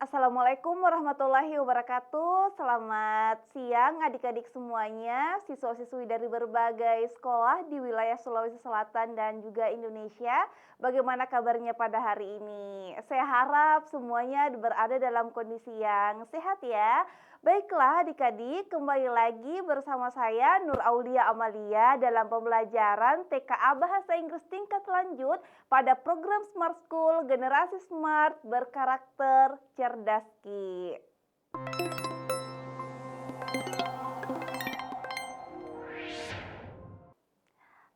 Assalamualaikum warahmatullahi wabarakatuh. Selamat siang adik-adik semuanya, siswa-siswi dari berbagai sekolah di wilayah Sulawesi Selatan dan juga Indonesia. Bagaimana kabarnya pada hari ini? Saya harap semuanya berada dalam kondisi yang sehat ya. Baiklah adik-adik, kembali lagi bersama saya Nur Aulia Amalia dalam pembelajaran TKA Bahasa Inggris tingkat lanjut pada program Smart School Generasi Smart berkarakter cerdas Ki.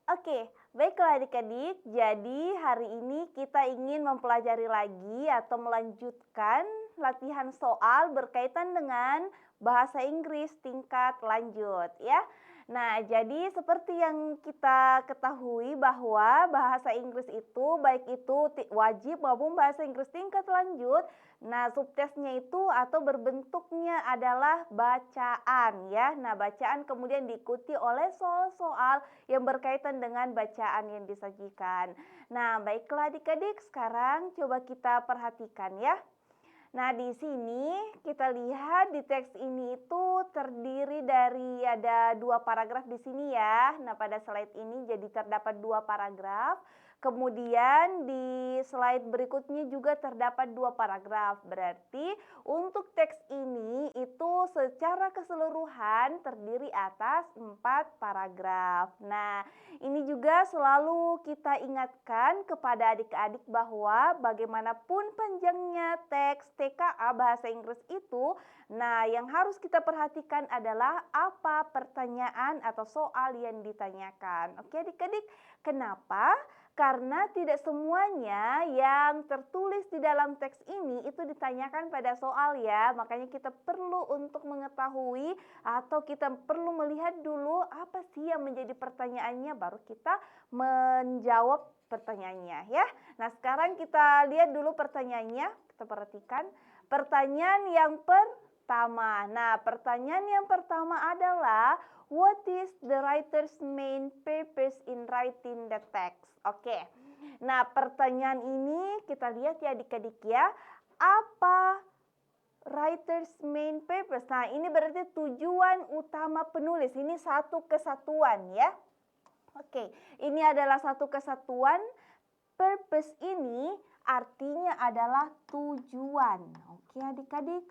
Oke, baiklah adik-adik. Jadi hari ini kita ingin mempelajari lagi atau melanjutkan latihan soal berkaitan dengan bahasa Inggris tingkat lanjut ya. Nah, jadi seperti yang kita ketahui bahwa bahasa Inggris itu baik itu wajib maupun bahasa Inggris tingkat lanjut. Nah, subtesnya itu atau berbentuknya adalah bacaan ya. Nah, bacaan kemudian diikuti oleh soal-soal yang berkaitan dengan bacaan yang disajikan. Nah, baiklah adik-adik, sekarang coba kita perhatikan ya. Nah, di sini kita lihat di teks ini itu terdiri dari ada 2 paragraf di sini ya. Nah, pada slide ini jadi terdapat 2 paragraf. Kemudian di slide berikutnya juga terdapat 2 paragraf. Berarti untuk teks ini itu secara keseluruhan terdiri atas 4 paragraf. Nah, ini juga selalu kita ingatkan kepada adik-adik bahwa bagaimanapun panjangnya teks TKA Bahasa Inggris itu, nah yang harus kita perhatikan adalah apa pertanyaan atau soal yang ditanyakan. Oke adik-adik, kenapa? Karena tidak semuanya yang tertulis di dalam teks ini itu ditanyakan pada soal ya. Makanya kita perlu untuk mengetahui atau kita perlu melihat dulu apa sih yang menjadi pertanyaannya baru kita menjawab pertanyaannya ya. Nah, sekarang kita lihat dulu pertanyaannya. Kita perhatikan pertanyaan yang pertama. Nah, pertanyaan yang pertama adalah what is the writer's main purpose in writing the text? Oke. Nah, pertanyaan ini kita lihat ya adik-adik ya. Apa writer's main purpose? Nah, ini berarti tujuan utama penulis. Ini satu kesatuan ya. Oke, ini adalah satu kesatuan. Purpose ini artinya adalah tujuan. Oke adik-adik.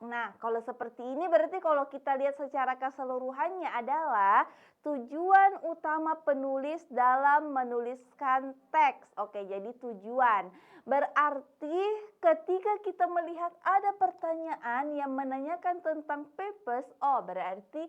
Nah, kalau seperti ini berarti kalau kita lihat secara keseluruhannya adalah tujuan utama penulis dalam menuliskan teks. Oke, jadi tujuan. Berarti ketika kita melihat ada pertanyaan yang menanyakan tentang purpose, oh berarti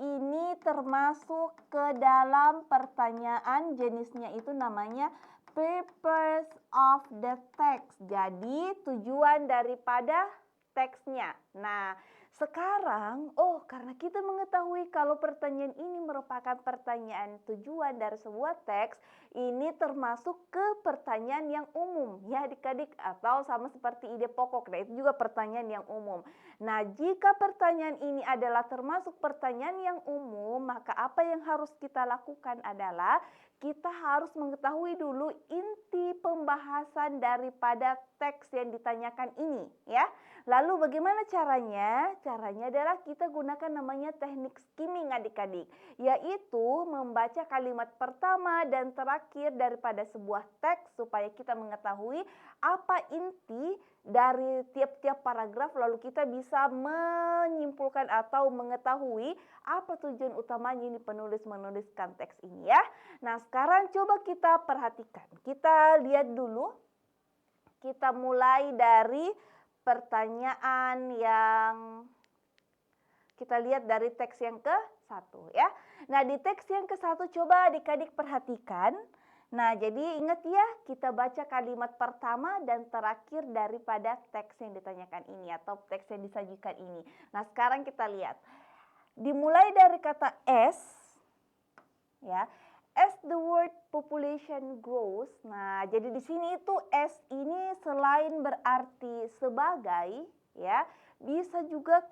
ini termasuk ke dalam pertanyaan jenisnya itu namanya purpose of the text. Jadi tujuan daripada teksnya. Nah, sekarang karena kita mengetahui kalau pertanyaan ini merupakan pertanyaan tujuan dari sebuah teks, ini termasuk ke pertanyaan yang umum ya adik-adik atau sama seperti ide pokok. Nah, itu juga pertanyaan yang umum. Nah, jika pertanyaan ini adalah termasuk pertanyaan yang umum, maka apa yang harus kita lakukan adalah kita harus mengetahui dulu inti pembahasan daripada teks yang ditanyakan ini ya. Lalu bagaimana caranya? Caranya adalah kita gunakan namanya teknik skimming adik-adik, yaitu membaca kalimat pertama dan terakhir daripada sebuah teks supaya kita mengetahui apa inti dari tiap-tiap paragraf, lalu kita bisa menyimpulkan atau mengetahui apa tujuan utamanya ini penulis menuliskan teks ini ya. Nah, sekarang coba kita perhatikan. Kita lihat dulu. Kita mulai dari pertanyaan yang kita lihat dari teks yang ke-1 ya. Nah, di teks yang ke-1 coba adik-adik perhatikan. Nah, jadi ingat ya, kita baca kalimat pertama dan terakhir daripada teks yang ditanyakan ini atau teks yang disajikan ini. Nah, sekarang kita lihat. Dimulai dari kata as, ya. As the world population grows. Nah, jadi di sini itu as ini selain berarti sebagai, ya, bisa juga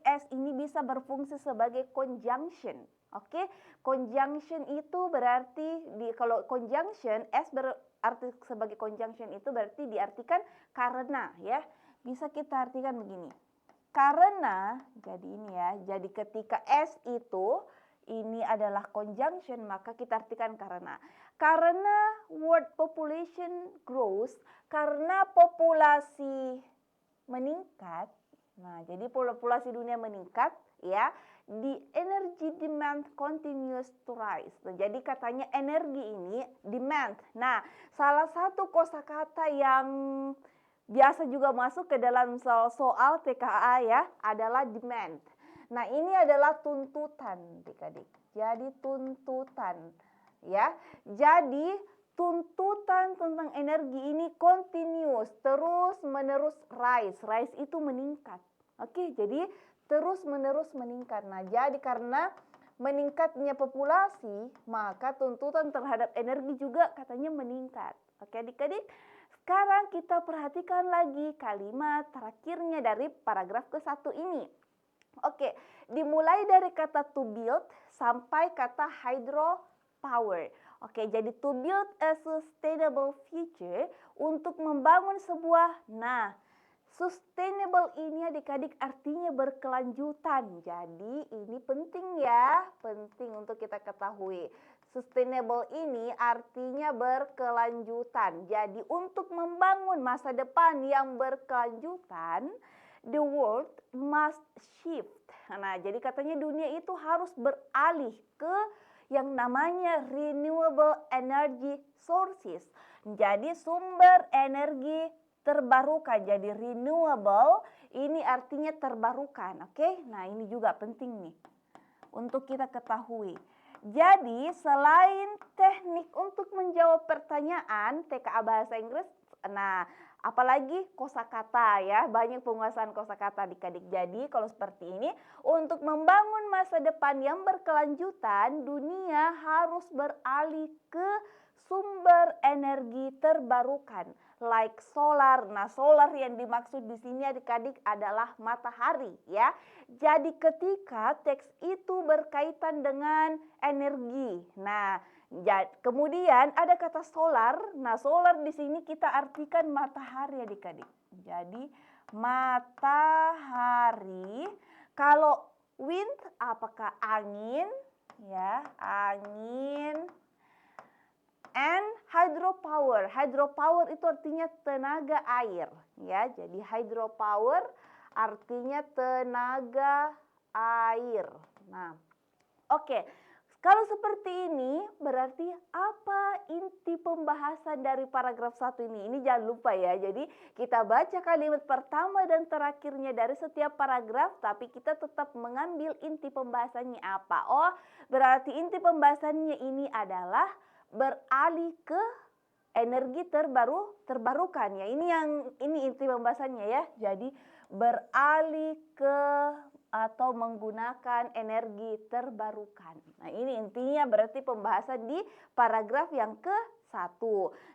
as ini bisa berfungsi sebagai conjunction. Oke, conjunction itu berarti kalau conjunction as berarti sebagai conjunction itu berarti diartikan karena ya. bisa kita artikan begini. Karena, jadi ini ya, jadi ketika S itu, ini adalah conjunction, maka kita artikan karena. Karena world population grows, karena populasi meningkat, nah jadi populasi dunia meningkat, ya, the energy demand continues to rise. Nah, jadi katanya energi ini demand. Nah, salah satu kosakata yang biasa juga masuk ke dalam soal TKA ya adalah demand. Nah, ini adalah tuntutan, adik-adik. Jadi tuntutan, ya. Jadi tuntutan tentang energi ini continuous, terus menerus rise. Rise itu meningkat. Oke, jadi terus menerus meningkat. Nah, jadi karena meningkatnya populasi, maka tuntutan terhadap energi juga katanya meningkat. Oke, adik-adik. Sekarang kita perhatikan lagi kalimat terakhirnya dari paragraf ke-1 ini. Oke, dimulai dari kata to build sampai kata hydropower. Oke, jadi to build a sustainable future, untuk membangun sebuah, nah, sustainable ini adik-adik artinya berkelanjutan. Jadi ini penting ya, penting untuk kita ketahui. Sustainable ini artinya berkelanjutan. Jadi untuk membangun masa depan yang berkelanjutan, the world must shift. Nah, jadi katanya dunia itu harus beralih ke yang namanya renewable energy sources. Jadi sumber energi terbarukan. Jadi renewable ini artinya terbarukan. Oke, nah ini juga penting nih untuk kita ketahui. Jadi selain teknik untuk menjawab pertanyaan TKA Bahasa Inggris, nah apalagi kosakata ya, banyak penguasaan kosakata adik-adik. Jadi kalau seperti ini, untuk membangun masa depan yang berkelanjutan, dunia harus beralih ke sumber energi terbarukan, like solar. Nah, solar yang dimaksud di sini adik-adik adalah matahari ya. Jadi ketika teks itu berkaitan dengan energi. Nah, kemudian ada kata solar. Nah, solar di sini kita artikan matahari adik-adik. Jadi matahari. Kalau wind apakah angin? Ya, angin. And hydropower. Hydropower itu artinya tenaga air, ya. Jadi hydropower artinya tenaga air. Nah, oke. Kalau seperti ini berarti apa inti pembahasan dari paragraf 1 ini? Ini jangan lupa ya. Jadi kita baca kalimat pertama dan terakhirnya dari setiap paragraf, tapi kita tetap mengambil inti pembahasannya apa. Oh, berarti inti pembahasannya ini adalah beralih ke energi terbarukan ya. Ini inti pembahasannya ya. Jadi beralih ke atau menggunakan energi terbarukan. Nah, ini intinya berarti pembahasan di paragraf yang ke-1.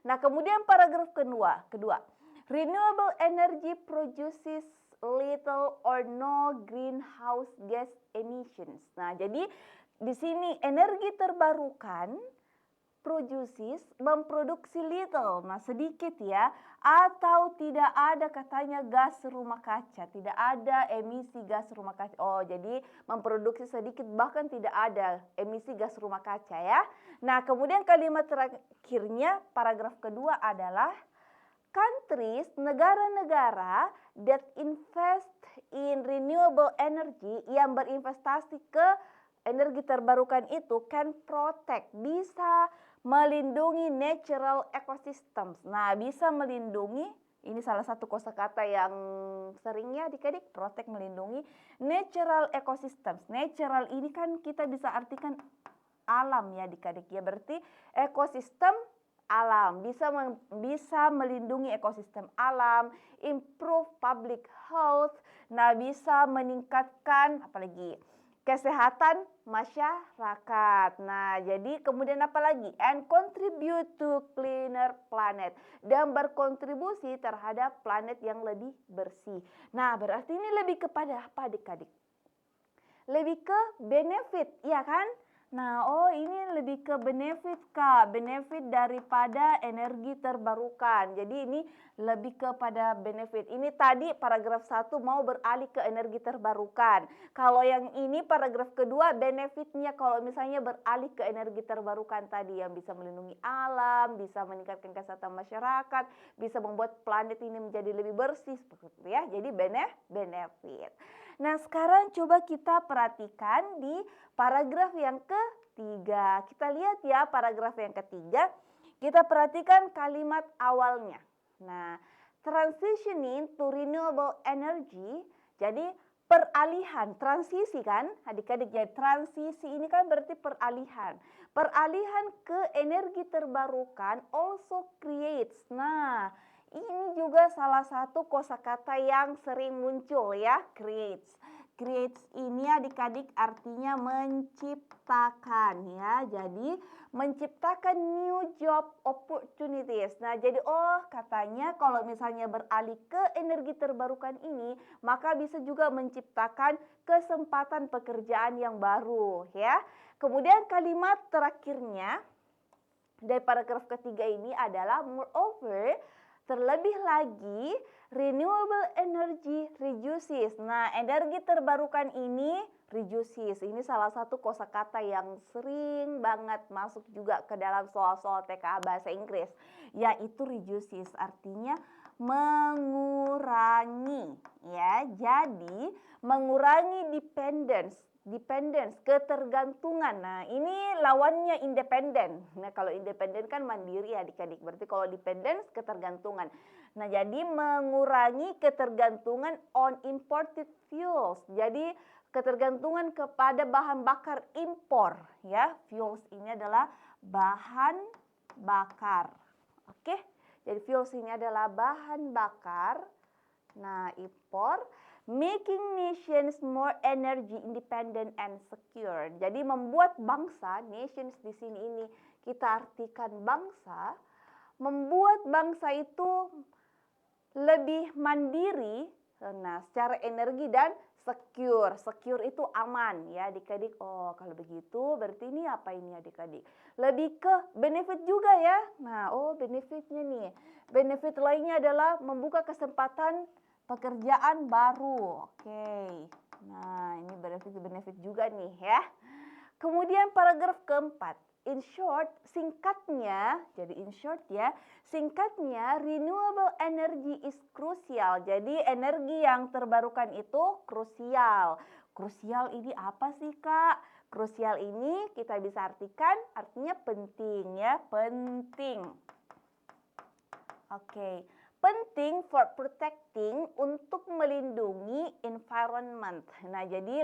Nah, kemudian paragraf kedua. Renewable energy produces little or no greenhouse gas emissions. Nah, jadi di sini energi terbarukan memproduksi little, nah sedikit ya, atau tidak ada katanya gas rumah kaca, tidak ada emisi gas rumah kaca. Oh, jadi memproduksi sedikit, bahkan tidak ada emisi gas rumah kaca ya. Nah, kemudian kalimat terakhirnya paragraf kedua adalah countries, negara-negara that invest in renewable energy, yang berinvestasi ke energi terbarukan itu can protect, bisa melindungi natural ecosystems. Nah, bisa melindungi, ini salah satu kosakata yang seringnya adik-adik, protect, melindungi natural ecosystems. Natural ini kan kita bisa artikan alam ya adik-adik ya, berarti ekosistem alam, bisa melindungi ekosistem alam, improve public health, nah bisa meningkatkan apalagi kesehatan masyarakat. Nah, jadi kemudian apa lagi? And contribute to cleaner planet, dan berkontribusi terhadap planet yang lebih bersih. Nah, berarti ini lebih kepada apa adik-adik? Lebih ke benefit, ya kan? Nah, oh ini lebih ke benefit Kak, benefit daripada energi terbarukan. Jadi ini lebih kepada benefit. Ini tadi paragraf 1 mau beralih ke energi terbarukan. Kalau yang ini paragraf kedua benefitnya kalau misalnya beralih ke energi terbarukan tadi yang bisa melindungi alam, bisa meningkatkan kesehatan masyarakat, bisa membuat planet ini menjadi lebih bersih seperti itu ya. Jadi benefit. Nah, sekarang coba kita perhatikan di paragraf yang ketiga. Kita lihat ya paragraf yang ketiga. Kita perhatikan kalimat awalnya. Nah, transitioning to renewable energy. Jadi peralihan, transisi kan adik-adik. Jadi transisi ini kan berarti peralihan. Peralihan ke energi terbarukan also creates. Nah, ini juga salah satu kosakata yang sering muncul ya, creates. Creates ini adik-adik artinya menciptakan ya. Jadi menciptakan new job opportunities. Nah, jadi katanya kalau misalnya beralih ke energi terbarukan ini, maka bisa juga menciptakan kesempatan pekerjaan yang baru ya. Kemudian kalimat terakhirnya dari paragraf ketiga ini adalah moreover, terlebih lagi renewable energy reduces. Nah, energi terbarukan ini reduces. Ini salah satu kosakata yang sering banget masuk juga ke dalam soal-soal TKA bahasa Inggris, yaitu reduces artinya mengurangi ya. Jadi mengurangi dependence, ketergantungan. Nah, ini lawannya independen. Nah, kalau independen kan mandiri adik-adik. Berarti kalau dependence ketergantungan. Nah, jadi mengurangi ketergantungan on imported fuels. Jadi ketergantungan kepada bahan bakar impor ya. Fuels ini adalah bahan bakar. Oke. Jadi fuels ini adalah bahan bakar. Nah, impor. Making nations more energy independent and secure. Jadi membuat bangsa, nations di sini ini kita artikan bangsa, membuat bangsa itu lebih mandiri, nah secara energi dan secure. Secure itu aman ya adik-adik. Oh, kalau begitu berarti ini apa ini adik-adik? Lebih ke benefit juga ya. Nah, benefitnya nih. Benefit lainnya adalah membuka kesempatan pekerjaan baru. Oke. Nah, ini benefit juga nih ya. Kemudian paragraf keempat. In short, singkatnya, jadi in short ya, singkatnya renewable energy is crucial. Jadi energi yang terbarukan itu krusial. Krusial ini apa sih Kak? Krusial ini kita bisa artikan artinya penting ya, penting. Oke. Penting for protecting untuk melindungi environment. Nah, jadi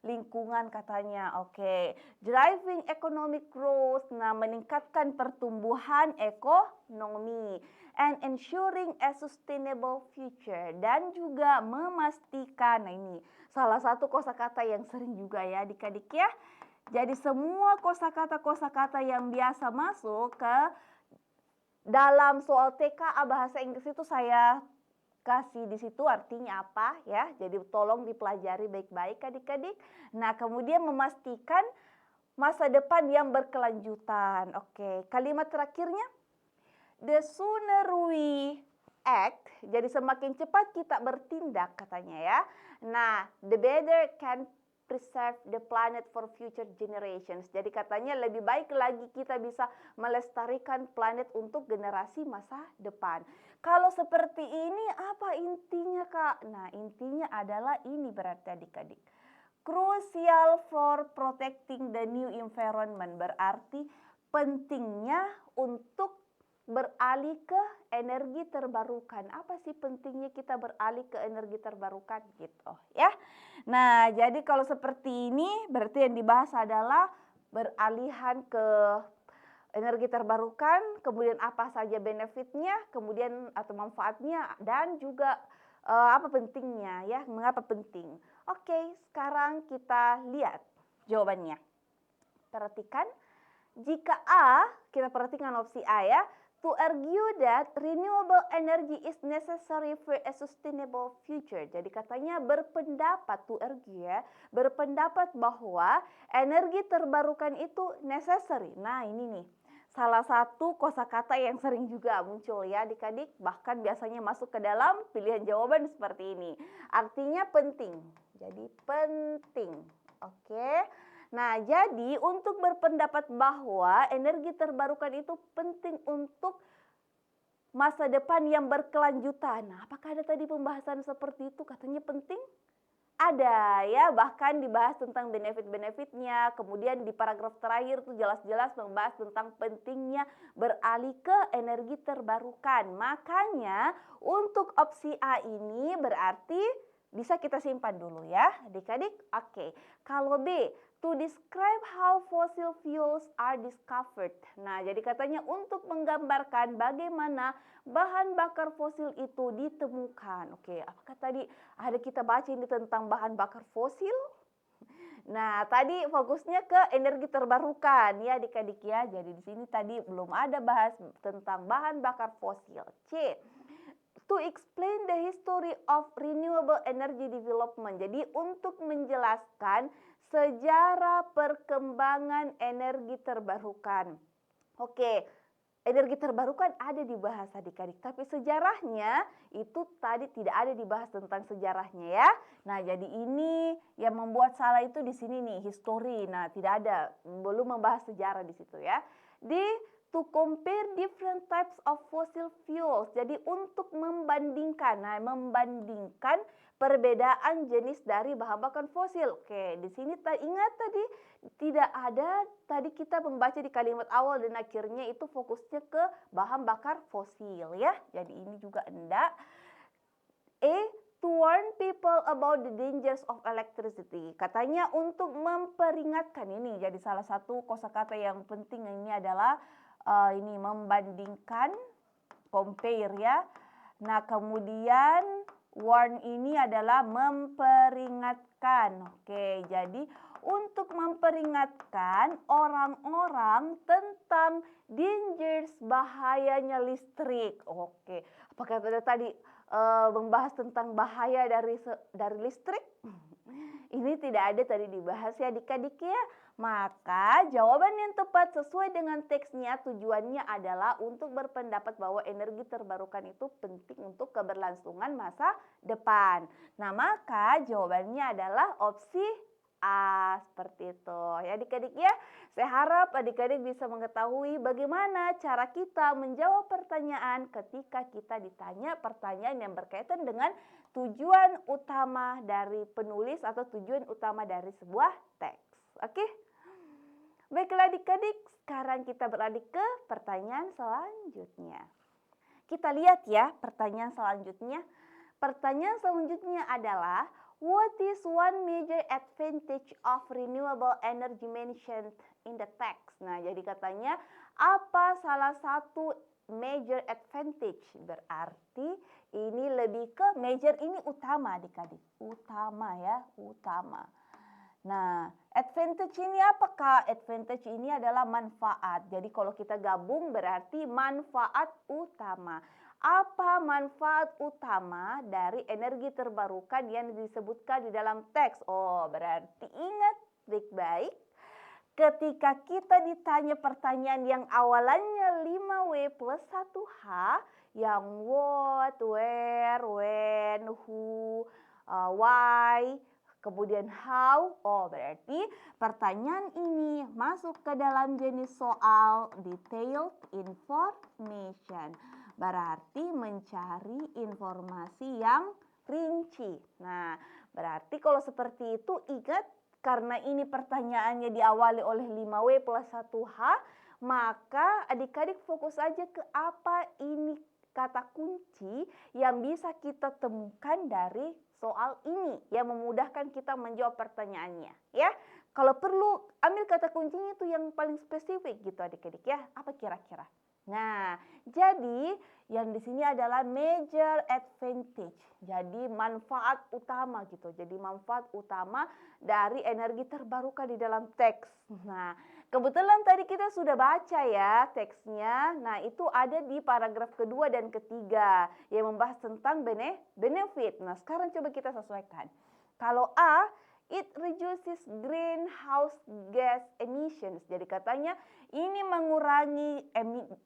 lingkungan katanya. Oke. Driving economic growth. Nah, meningkatkan pertumbuhan ekonomi. And ensuring a sustainable future. Dan juga memastikan. Nah, ini salah satu kosakata yang sering juga ya adik-adik ya. Jadi semua kosakata yang biasa masuk ke dalam soal TKA bahasa Inggris itu saya kasih di situ artinya apa ya. Jadi tolong dipelajari baik-baik adik-adik. Nah, kemudian memastikan masa depan yang berkelanjutan. Oke, kalimat terakhirnya the sooner we act, jadi semakin cepat kita bertindak katanya ya. Nah, the better can preserve the planet for future generations. Jadi katanya lebih baik lagi kita bisa melestarikan planet untuk generasi masa depan. Kalau seperti ini apa intinya Kak? Nah, intinya adalah ini berarti adik-adik. Crucial for protecting the new environment, berarti pentingnya untuk beralih ke energi terbarukan. Apa sih pentingnya kita beralih ke energi terbarukan gitu ya. Nah, jadi kalau seperti ini berarti yang dibahas adalah beralihan ke energi terbarukan, kemudian apa saja benefitnya, kemudian atau manfaatnya dan juga apa pentingnya ya, mengapa penting. Oke, sekarang kita lihat jawabannya. Perhatikan, jika A, kita perhatikan opsi A ya, To argue that renewable energy is necessary for a sustainable future. Jadi katanya berpendapat, to argue ya, berpendapat bahwa energi terbarukan itu necessary. Nah ini nih, salah satu kosakata yang sering juga muncul ya adik-adik, bahkan biasanya masuk ke dalam pilihan jawaban seperti ini. Artinya penting, jadi penting. Oke. Nah, jadi untuk berpendapat bahwa energi terbarukan itu penting untuk masa depan yang berkelanjutan. Nah, apakah ada tadi pembahasan seperti itu? Katanya penting? Ada ya, bahkan dibahas tentang benefit-benefitnya. Kemudian di paragraf terakhir tuh jelas-jelas membahas tentang pentingnya beralih ke energi terbarukan. Makanya untuk opsi A ini berarti bisa kita simpan dulu ya adik-adik. Oke, kalau B, to describe how fossil fuels are discovered. Nah, jadi katanya untuk menggambarkan bagaimana bahan bakar fosil itu ditemukan. Oke, apakah tadi ada kita baca ini tentang bahan bakar fosil? Nah, tadi fokusnya ke energi terbarukan ya adik-adik ya. Jadi di sini tadi belum ada bahas tentang bahan bakar fosil. C, to explain the history of renewable energy development. Jadi untuk menjelaskan sejarah perkembangan energi terbarukan. Oke, energi terbarukan ada dibahas adik-adik, tapi sejarahnya itu tadi tidak ada dibahas tentang sejarahnya ya. Nah, jadi ini yang membuat salah itu di sini nih, history. Nah, tidak ada, belum membahas sejarah di situ ya. Di to compare different types of fossil fuels. Jadi untuk membandingkan, nah membandingkan perbedaan jenis dari bahan bakar fosil. Oke, di sini ingat tadi tidak ada, tadi kita membaca di kalimat awal dan akhirnya itu fokusnya ke bahan bakar fosil ya. Jadi ini juga enggak. To warn people about the dangers of electricity. Katanya untuk memperingatkan, ini jadi salah satu kosakata yang penting ini adalah ini membandingkan, compare ya. Nah, kemudian warn ini adalah memperingatkan. Oke, jadi untuk memperingatkan orang-orang tentang dangers, bahayanya listrik. Oke, apakah tadi membahas tentang bahaya dari listrik? Ini tidak ada tadi dibahas ya adik-adik ya. Maka jawaban yang tepat sesuai dengan teksnya, tujuannya adalah untuk berpendapat bahwa energi terbarukan itu penting untuk keberlangsungan masa depan. Nah, maka jawabannya adalah opsi A, seperti itu ya adik-adik ya. Saya harap adik-adik bisa mengetahui bagaimana cara kita menjawab pertanyaan ketika kita ditanya pertanyaan yang berkaitan dengan tujuan utama dari penulis atau tujuan utama dari sebuah teks. Oke? Baiklah adik-adik, sekarang kita beralih ke pertanyaan selanjutnya. Kita lihat ya pertanyaan selanjutnya. Pertanyaan selanjutnya adalah, what is one major advantage of renewable energy mentioned in the text? Nah, jadi katanya apa salah satu major advantage? Berarti ini lebih ke major, ini utama adik-adik. Utama ya, utama. Nah, advantage ini apakah? Advantage ini adalah manfaat. Jadi kalau kita gabung berarti manfaat utama. Apa manfaat utama dari energi terbarukan yang disebutkan di dalam teks? Oh, berarti ingat baik-baik. Ketika kita ditanya pertanyaan yang awalannya 5W plus 1H, yang what, where, when, who, why, kemudian how, oh berarti pertanyaan ini masuk ke dalam jenis soal detailed information. Berarti mencari informasi yang rinci. Nah, berarti kalau seperti itu ingat, karena ini pertanyaannya diawali oleh 5W plus 1H, maka adik-adik fokus aja ke apa ini kata kunci yang bisa kita temukan dari soal ini yang memudahkan kita menjawab pertanyaannya ya. Kalau perlu ambil kata kuncinya itu yang paling spesifik gitu adik-adik ya. Apa kira-kira? Nah, jadi yang di sini adalah major advantage. Jadi manfaat utama gitu. Jadi manfaat utama dari energi terbarukan di dalam teks. Nah, kebetulan tadi kita sudah baca ya teksnya. Nah, itu ada di paragraf kedua dan ketiga yang membahas tentang benefit. Nah, sekarang coba kita sesuaikan. Kalau A, it reduces greenhouse gas emissions. Jadi katanya ini mengurangi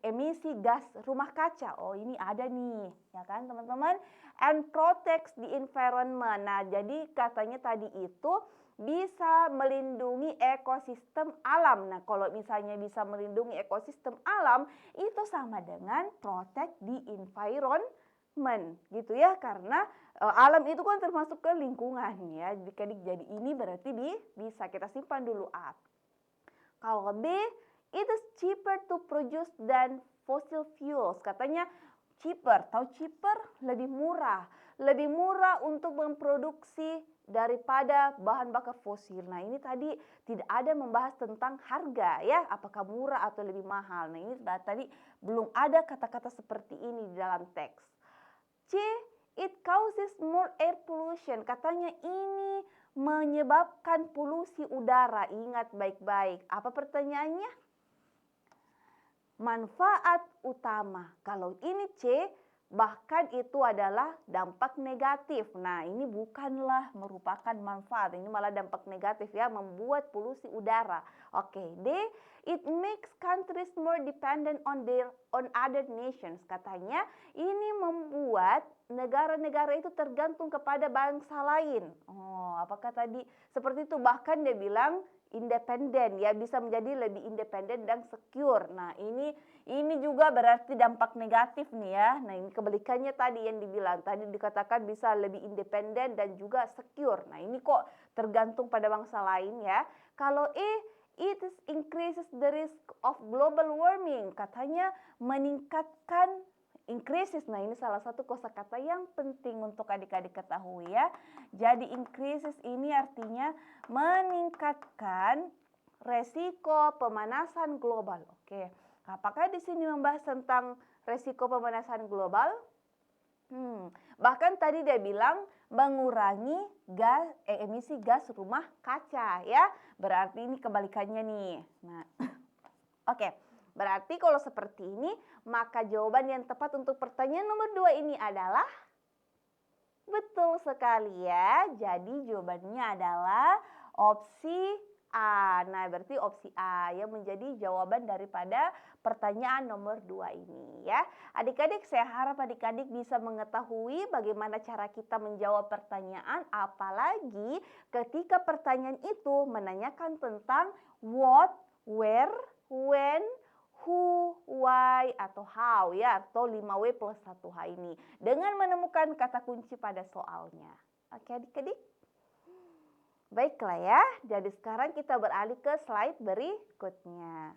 emisi gas rumah kaca. Oh, ini ada nih, ya kan teman-teman? And protects the environment. Nah, jadi katanya tadi itu bisa melindungi ekosistem alam. Nah, kalau misalnya bisa melindungi ekosistem alam, itu sama dengan protect the environment, gitu ya. Karena alam itu kan termasuk ke lingkungan ya. Jadi ini berarti bisa kita simpan dulu A. Kalau B, it is cheaper to produce than fossil fuels. Katanya cheaper, tahu cheaper? Lebih murah. Lebih murah untuk memproduksi daripada bahan bakar fosil. Nah, ini tadi tidak ada membahas tentang harga ya, apakah murah atau lebih mahal. Nah, ini tadi belum ada kata-kata seperti ini di dalam teks. C, it causes more air pollution. Katanya ini menyebabkan polusi udara. Ingat baik-baik. Apa pertanyaannya? Manfaat utama. Kalau ini C, bahkan itu adalah dampak negatif. Nah, ini bukanlah merupakan manfaat, ini malah dampak negatif ya, membuat polusi udara. Oke, D, it makes countries more dependent on other nations. Katanya ini membuat negara-negara itu tergantung kepada bangsa lain. Oh, apakah tadi seperti itu? Bahkan dia bilang independen ya, bisa menjadi lebih independen dan secure. Nah, ini juga berarti dampak negatif nih ya. Nah, ini kebalikannya tadi yang dibilang. Tadi dikatakan bisa lebih independen dan juga secure. Nah, ini kok tergantung pada bangsa lain ya. Kalau it increases the risk of global warming. Katanya meningkatkan increases. Nah, ini salah satu kosakata yang penting untuk adik-adik ketahui ya. Jadi increases ini artinya meningkatkan resiko pemanasan global. Oke. Apakah di sini membahas tentang resiko pemanasan global? Bahkan tadi dia bilang mengurangi emisi gas rumah kaca ya. Berarti ini kebalikannya nih. Nah, oke. Berarti kalau seperti ini, maka jawaban yang tepat untuk pertanyaan nomor 2 ini adalah betul sekali ya. Jadi jawabannya adalah opsi A. Nah, berarti opsi A yang menjadi jawaban daripada pertanyaan nomor 2 ini ya. Adik-adik, saya harap adik-adik bisa mengetahui bagaimana cara kita menjawab pertanyaan, apalagi ketika pertanyaan itu menanyakan tentang what, where, when, who, why, atau how ya, atau 5W plus 1H ini. Dengan menemukan kata kunci pada soalnya. Oke adik-adik? Baiklah ya, jadi sekarang kita beralih ke slide berikutnya.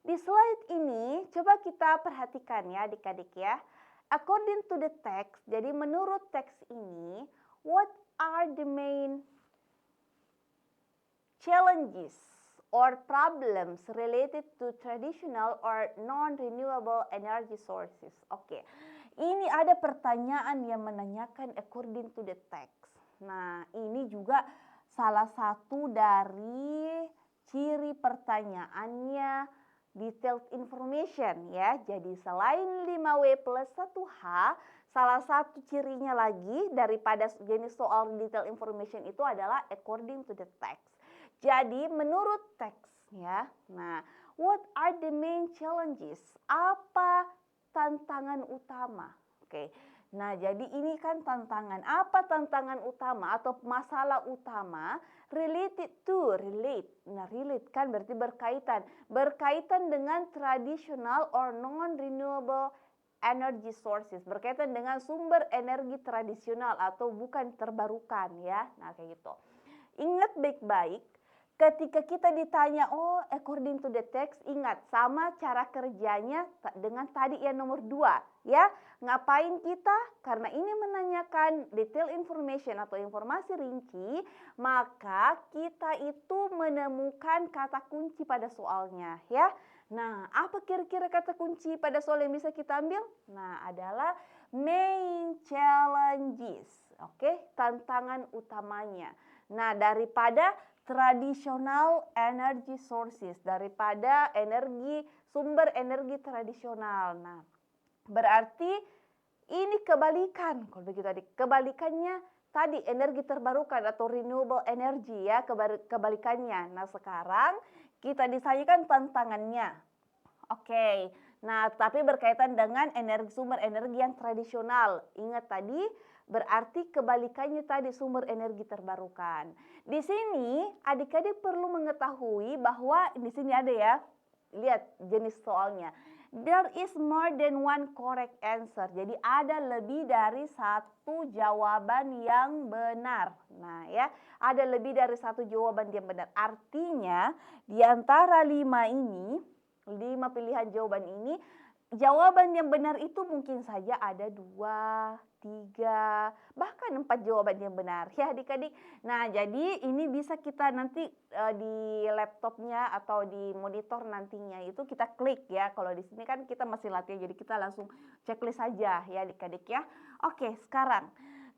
Di slide ini coba kita perhatikan ya adik-adik ya. According to the text, jadi menurut teks ini, what are the main challenges or problems related to traditional or non-renewable energy sources? Oke, ini ada pertanyaan yang menanyakan according to the text. Nah, ini juga salah satu dari ciri pertanyaannya detailed information ya. Jadi selain 5W plus 1H, salah satu cirinya lagi daripada jenis soal detailed information itu adalah according to the text. Jadi menurut teks ya. Nah, what are the main challenges? Apa tantangan utama? Oke. Nah, jadi ini kan tantangan. Apa tantangan utama atau masalah utama related to, relate. Nah, relate kan berarti berkaitan. Berkaitan dengan traditional or non-renewable energy sources. Berkaitan dengan sumber energi tradisional atau bukan terbarukan ya. Nah, kayak gitu. Ingat baik-baik. Ketika kita ditanya, oh according to the text, ingat sama cara kerjanya dengan tadi yang nomor 2 ya. Ngapain kita? Karena ini menanyakan detail information atau informasi rinci, maka kita itu menemukan kata kunci pada soalnya ya. Nah, apa kira-kira kata kunci pada soal yang bisa kita ambil? Nah, adalah main challenges. Oke, tantangan utamanya. Nah, daripada traditional energy sources, daripada sumber energi tradisional. Nah, berarti ini kebalikan. Kalau begitu tadi, kebalikannya tadi energi terbarukan atau renewable energy ya, kebalikannya. Nah, sekarang kita disajikan tantangannya. Oke. Nah, tapi berkaitan dengan sumber energi yang tradisional. Ingat tadi, berarti kebalikannya tadi sumber energi terbarukan. Di sini adik-adik perlu mengetahui bahwa di sini ada ya. Lihat jenis soalnya. There is more than one correct answer. Jadi ada lebih dari satu jawaban yang benar. Nah ya, ada lebih dari satu jawaban yang benar. Artinya di antara 5 pilihan jawaban ini, jawaban yang benar itu mungkin saja ada 2, 3, bahkan 4 jawaban yang benar ya adik-adik. Nah, jadi ini bisa kita nanti di laptopnya atau di monitor nantinya itu kita klik ya. Kalau di sini kan kita masih latihan, jadi kita langsung checklist saja ya adik-adik ya. Oke, sekarang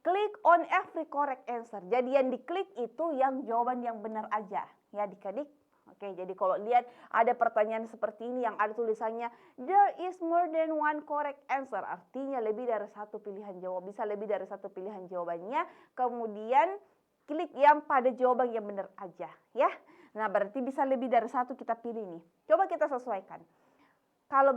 klik on every correct answer. Jadi yang diklik itu yang jawaban yang benar aja ya adik-adik. Oke, jadi kalau lihat ada pertanyaan seperti ini yang ada tulisannya there is more than one correct answer, artinya lebih dari satu pilihan jawab, bisa lebih dari satu pilihan jawabannya. Kemudian klik yang pada jawaban yang benar aja ya. Nah, berarti bisa lebih dari satu kita pilih nih. Coba kita sesuaikan. Kalau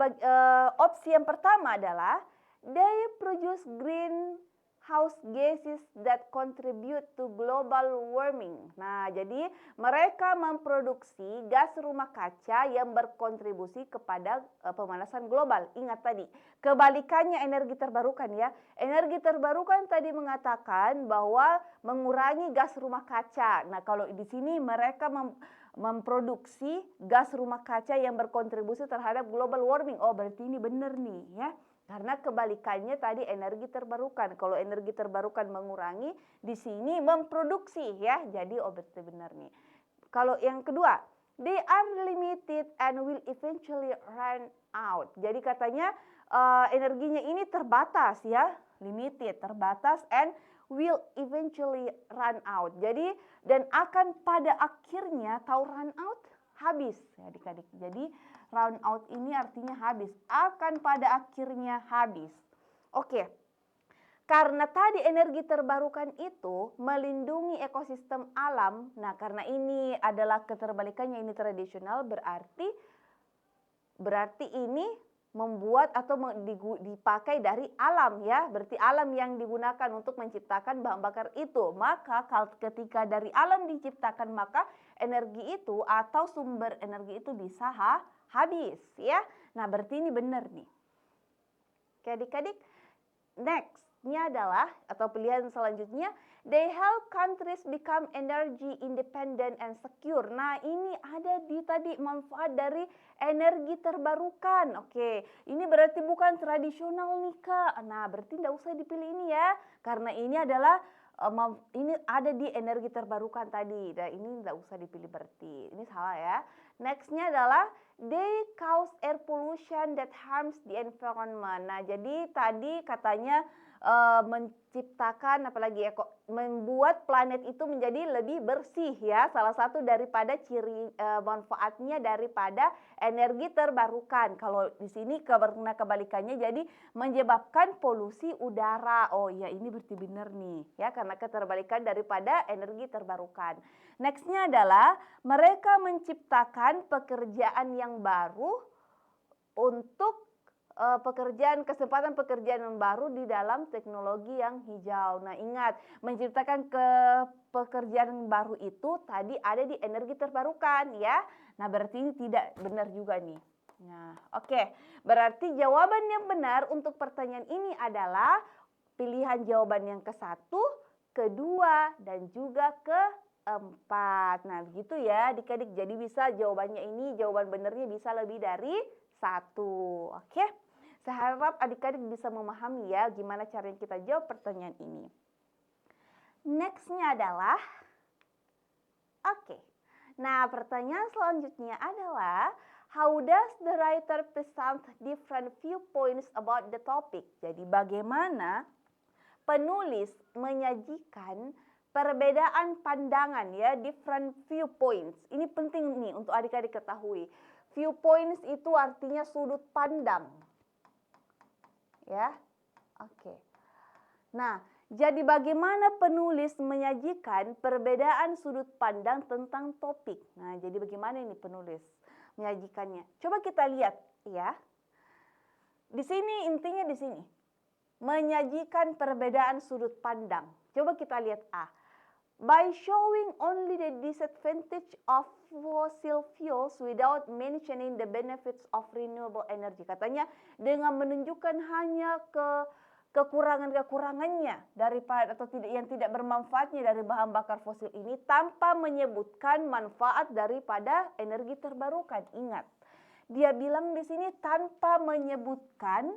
opsi yang pertama adalah they produce greenhouse gases that contribute to global warming. Nah, jadi mereka memproduksi gas rumah kaca yang berkontribusi kepada pemanasan global. Ingat tadi, kebalikannya energi terbarukan ya. Energi terbarukan tadi mengatakan bahwa mengurangi gas rumah kaca. Nah, kalau di sini mereka memproduksi gas rumah kaca yang berkontribusi terhadap global warming. Oh, berarti ini benar nih ya. Karena kebalikannya tadi energi terbarukan. Kalau energi terbarukan mengurangi, di sini memproduksi ya. Jadi oh berarti benar nih. Kalau yang kedua, they are limited and will eventually run out. Jadi katanya energinya ini terbatas ya. Limited, terbatas and will eventually run out. Jadi dan akan pada akhirnya tahu run out habis ya adik-adik. Jadi run out ini artinya habis, akan pada akhirnya habis. Oke. Karena tadi energi terbarukan itu melindungi ekosistem alam. Nah, karena ini adalah keterbalikannya, ini tradisional, berarti ini membuat atau dipakai dari alam ya. Berarti alam yang digunakan untuk menciptakan bahan bakar itu. Maka ketika dari alam diciptakan, maka energi itu atau sumber energi itu bisa habis ya. Nah, berarti ini benar nih. Oke adik-adik, next-nya adalah atau pilihan selanjutnya, they help countries become energy independent and secure. Nah, ini ada di tadi manfaat dari energi terbarukan. Oke, ini berarti bukan tradisional nih Kak. Nah, berarti tidak usah dipilih ini ya. Karena ini adalah ini ada di energi terbarukan tadi. Dan ini tidak usah dipilih berarti. Ini salah ya. Next-nya adalah they cause air pollution that harms the environment. Nah, jadi tadi katanya menciptakan membuat planet itu menjadi lebih bersih ya. Salah satu daripada ciri manfaatnya daripada energi terbarukan. Kalau di sini karena kebalikannya jadi menyebabkan polusi udara. Oh ya, ini berarti benar nih ya, karena keterbalikan daripada energi terbarukan. Next-nya adalah mereka menciptakan pekerjaan yang baru untuk kesempatan pekerjaan yang baru di dalam teknologi yang hijau. Nah, ingat, menciptakan pekerjaan yang baru itu tadi ada di energi terbarukan ya. Nah, berarti ini tidak benar juga nih. Nah, oke. Berarti jawaban yang benar untuk pertanyaan ini adalah pilihan jawaban yang ke-1, kedua, dan juga keempat. Nah, begitu ya adik-adik. Jadi bisa jawabannya ini, jawaban benernya bisa lebih dari 1. Oke. Saya harap adik-adik bisa memahami ya gimana caranya kita jawab pertanyaan ini. Next-nya adalah, oke. Nah, pertanyaan selanjutnya adalah, How does the writer present different viewpoints about the topic? Jadi bagaimana penulis menyajikan perbedaan pandangan ya, different viewpoints. Ini penting nih untuk adik-adik ketahui. Viewpoints itu artinya sudut pandang. Ya. Oke. Nah, jadi bagaimana penulis menyajikan perbedaan sudut pandang tentang topik. Nah, jadi bagaimana ini penulis menyajikannya? Coba kita lihat ya. Di sini intinya di sini. Menyajikan perbedaan sudut pandang. Coba kita lihat A. By showing only the disadvantage of fossil fuels without mentioning the benefits of renewable energy. Katanya dengan menunjukkan hanya kekurangan-kekurangannya daripada atau tidak yang tidak bermanfaatnya dari bahan bakar fosil ini tanpa menyebutkan manfaat daripada energi terbarukan. Ingat, dia bilang di sini tanpa menyebutkan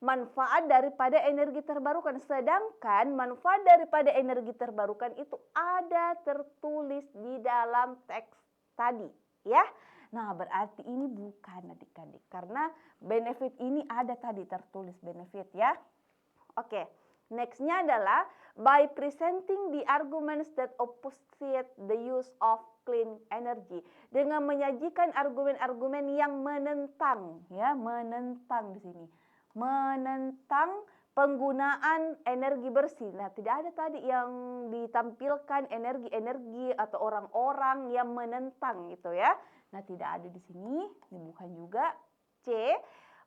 manfaat daripada energi terbarukan, sedangkan manfaat daripada energi terbarukan itu ada tertulis di dalam teks tadi, ya. Nah, berarti ini bukan adik-adik karena benefit ini ada tadi tertulis benefit ya. Oke, nextnya adalah by presenting the arguments that opposite the use of clean energy, dengan menyajikan argumen-argumen yang menentang ya, menentang di sini. Menentang penggunaan energi bersih. Nah, tidak ada tadi yang ditampilkan energi-energi atau orang-orang yang menentang gitu ya. Nah, tidak ada di sini, ini bukan juga. C,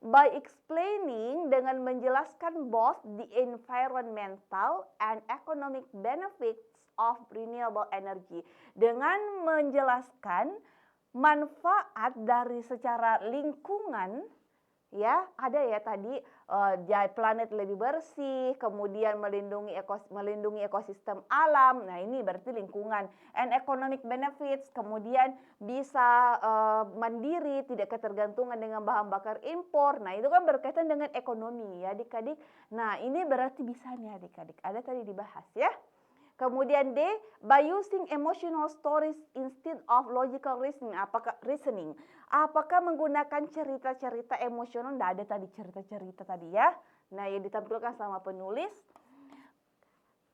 by explaining, dengan menjelaskan both the environmental and economic benefits of renewable energy. Dengan menjelaskan manfaat dari secara lingkungan. Ya, ada ya tadi planet lebih bersih, kemudian melindungi ekosistem alam. Nah, ini berarti lingkungan. And economic benefits, kemudian bisa mandiri, tidak ketergantungan dengan bahan bakar impor. Nah, itu kan berkaitan dengan ekonomi ya adik-adik. Nah, ini berarti bisa nih adik-adik. Ada tadi dibahas ya. Kemudian D, by using emotional stories instead of logical reasoning. Apakah menggunakan cerita-cerita emosional? Tidak ada tadi cerita-cerita tadi ya. Nah, yang ditampilkan sama penulis.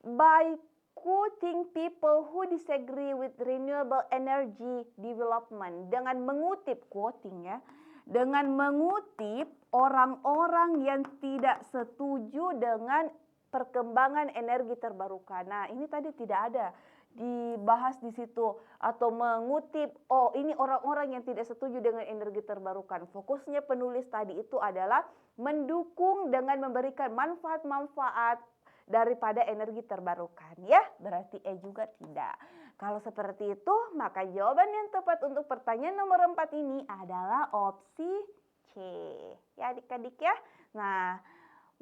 By quoting people who disagree with renewable energy development. Dengan mengutip, quoting ya. Dengan mengutip orang-orang yang tidak setuju dengan perkembangan energi terbarukan. Nah, ini tadi tidak ada dibahas di situ atau mengutip, oh ini orang-orang yang tidak setuju dengan energi terbarukan. Fokusnya penulis tadi itu adalah mendukung dengan memberikan manfaat-manfaat daripada energi terbarukan. Ya, berarti E juga tidak. Kalau seperti itu, maka jawaban yang tepat untuk pertanyaan nomor 4 ini adalah opsi C. Ya adik-adik ya. Nah,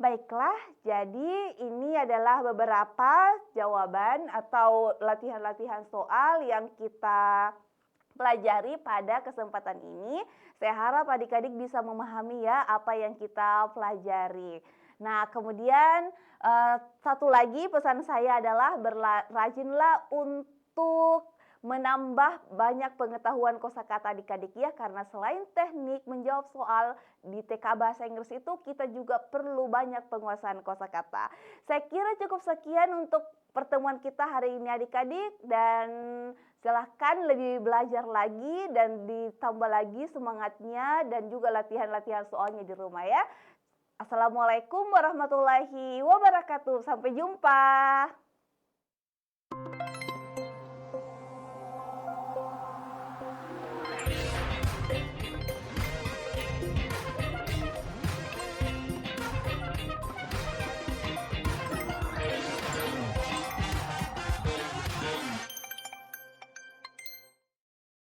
baiklah, jadi ini adalah beberapa jawaban atau latihan-latihan soal yang kita pelajari pada kesempatan ini. Saya harap adik-adik bisa memahami ya apa yang kita pelajari. Nah, kemudian satu lagi pesan saya adalah rajinlah untuk menambah banyak pengetahuan kosakata adik-adik ya, karena selain teknik menjawab soal di TK Bahasa Inggris itu kita juga perlu banyak penguasaan kosakata. Saya kira cukup sekian untuk pertemuan kita hari ini adik-adik, dan silahkan lebih belajar lagi dan ditambah lagi semangatnya dan juga latihan-latihan soalnya di rumah ya. Assalamualaikum warahmatullahi wabarakatuh. Sampai jumpa.